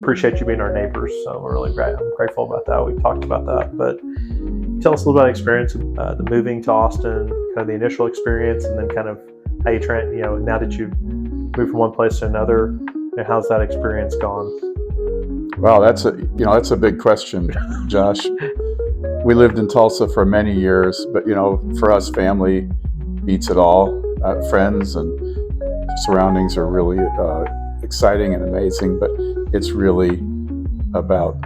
Appreciate you being our neighbors, so we're really great. I'm grateful about that. We've talked about that, but tell us a little about experience, the moving to Austin, kind of the initial experience, and then kind of how you now that you've moved from one place to another, how's that experience gone? Well, that's a big question, Josh. We lived in Tulsa for many years, but for us, family beats it all. Friends and surroundings are really exciting and amazing, but it's really about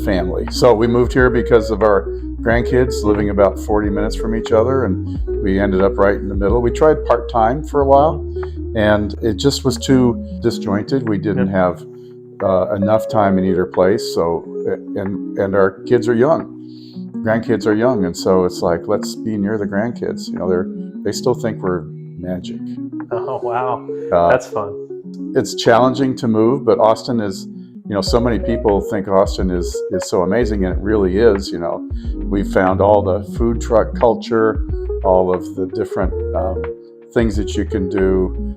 family. So we moved here because of our grandkids living about 40 minutes from each other, and we ended up right in the middle. We tried part-time for a while, and it just was too disjointed. We didn't have enough time in either place. So, and our kids are young. Grandkids are young, and so it's like, let's be near the grandkids. They still think we're magic. Oh wow, that's fun. It's challenging to move, but Austin is, so many people think Austin is so amazing, and it really is. We found all the food truck culture, all of the different things that you can do.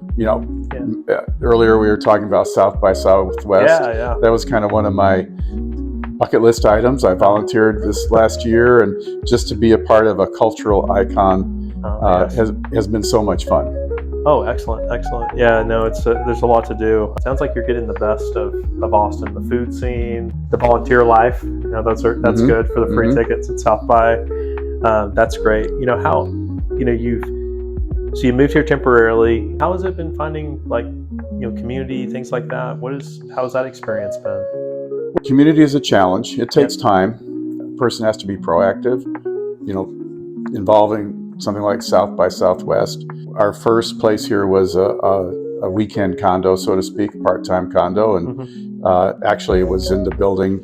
Earlier we were talking about South by Southwest. Yeah. That was kind of one of my bucket list items. I volunteered this last year, and just to be a part of a cultural icon has been so much fun. Oh, excellent. Yeah, no, it's there's a lot to do. It sounds like you're getting the best of Austin, the food scene, the volunteer life. That's good for the free tickets at South by. That's great. So you moved here temporarily. How has it been finding community, things like that? How's that experience been? Community is a challenge. It takes time. A person has to be proactive, involving something like South by Southwest. Our first place here was a weekend condo, so to speak, part-time condo, and actually it was in the building,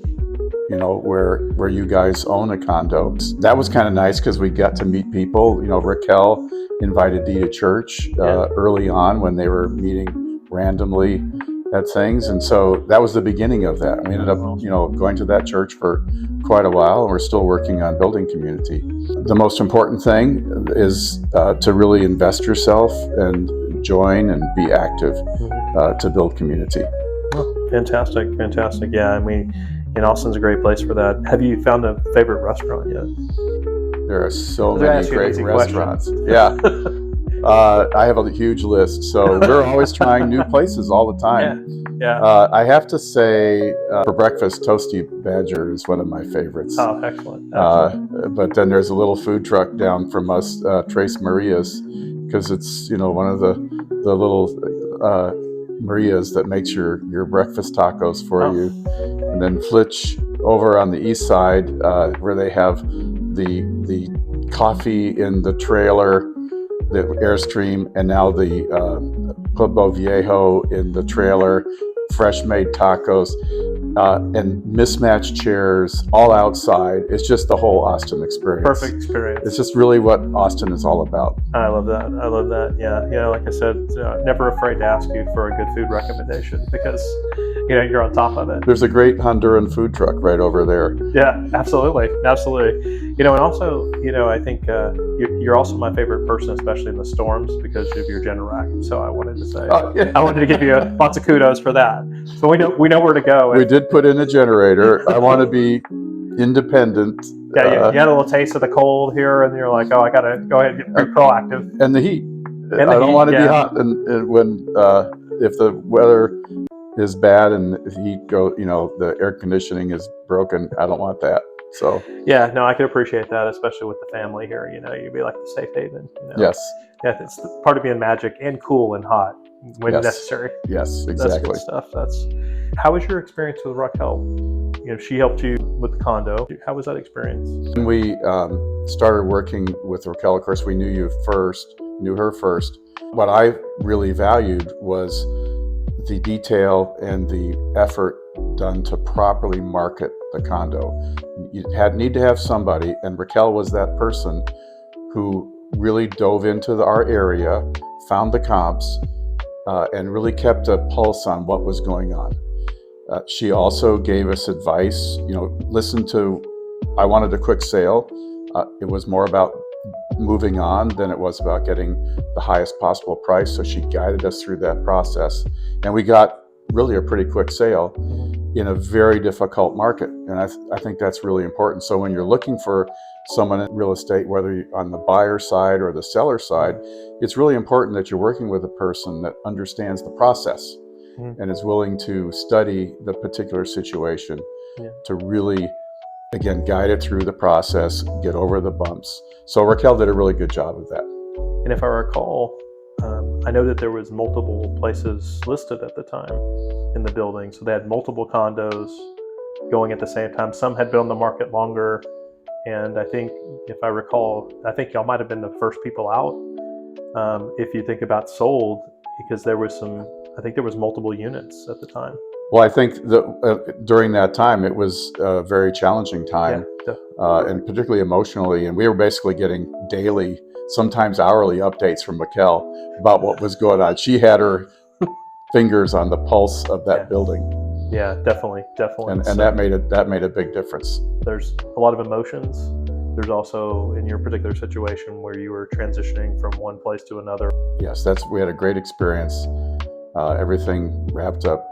where you guys own a condo. That was kind of nice because we got to meet people. Raquel invited Dee to church early on when they were meeting randomly at things, and so that was the beginning of that. We ended up, going to that church for quite a while, and we're still working on building community. The most important thing is to really invest yourself and join and be active to build community. Oh, fantastic. Yeah, Austin's a great place for that. Have you found a favorite restaurant yet? There are so many great restaurants. Yeah. I have a huge list, so we're always trying new places all the time. Yeah. I have to say, for breakfast, Toasty Badger is one of my favorites. Oh, excellent. But then there's a little food truck down from us, Tres Maria's, because it's one of the little Maria's that makes your breakfast tacos for you. And then clutch over on the east side, where they have the coffee in the trailer, the Airstream, and now the Pueblo Viejo in the trailer, fresh made tacos, and mismatched chairs, all outside. It's just the whole Austin experience. Perfect experience. It's just really what Austin is all about. I love that. Yeah. Like I said, never afraid to ask you for a good food recommendation because you're on top of it. There's a great Honduran food truck right over there. Yeah, absolutely. And also, I think you're also my favorite person, especially in the storms, because of your Generac. So I wanted to say, I wanted to give you lots of kudos for that. So we know where to go. We did put in a generator. I want to be independent. Yeah, you had a little taste of the cold here, and you're like, I got to go ahead and be proactive. And the heat. I don't want to be hot, and when if the weather is bad and the heat the air conditioning is broken, I don't want that. So yeah, no, I can appreciate that, especially with the family here. You'd be like the safe haven. Yes. Yeah, it's part of being magic and cool and hot when necessary. Yes, exactly. That's good stuff. How was your experience with Raquel? She helped you with the condo. How was that experience? When we started working with Raquel, of course, we knew her first. What I really valued was the detail and the effort done to properly market the condo. You need to have somebody, and Raquel was that person who really dove into our area, found the comps, and really kept a pulse on what was going on. She also gave us advice, I wanted a quick sale. It was more about moving on than it was about getting the highest possible price. So she guided us through that process, and we got really a pretty quick sale. in a very difficult market. And I think that's really important. So when you're looking for someone in real estate, whether you're on the buyer side or the seller side, it's really important that you're working with a person that understands the process and is willing to study the particular situation to really, again, guide it through the process, get over the bumps. So Raquel did a really good job of that. And if I recall, I know that there was multiple places listed at the time in the building. So they had multiple condos going at the same time. Some had been on the market longer. And I think, if I recall, I think y'all might have been the first people out. If you think about sold, because there was I think there was multiple units at the time. Well, I think that during that time, it was a very challenging time, and particularly emotionally. And we were basically getting daily, sometimes hourly updates from Raquel about what was going on. She had her fingers on the pulse of that building. Yeah, definitely. And So that made a big difference. there's a lot of emotions. There's also, in your particular situation, where you were transitioning from one place to another. Yes, we had a great experience. Everything wrapped up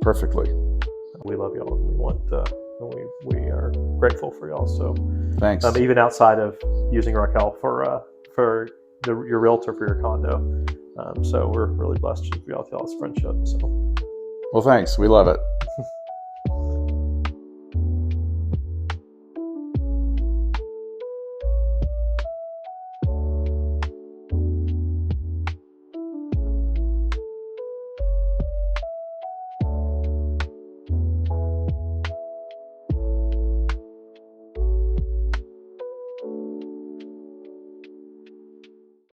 perfectly. We love y'all, and we are grateful for y'all. So Thanks. even outside of using Raquel for your realtor for your condo, so we're really blessed to be with y'all's friendship. So Well, thanks. We love it.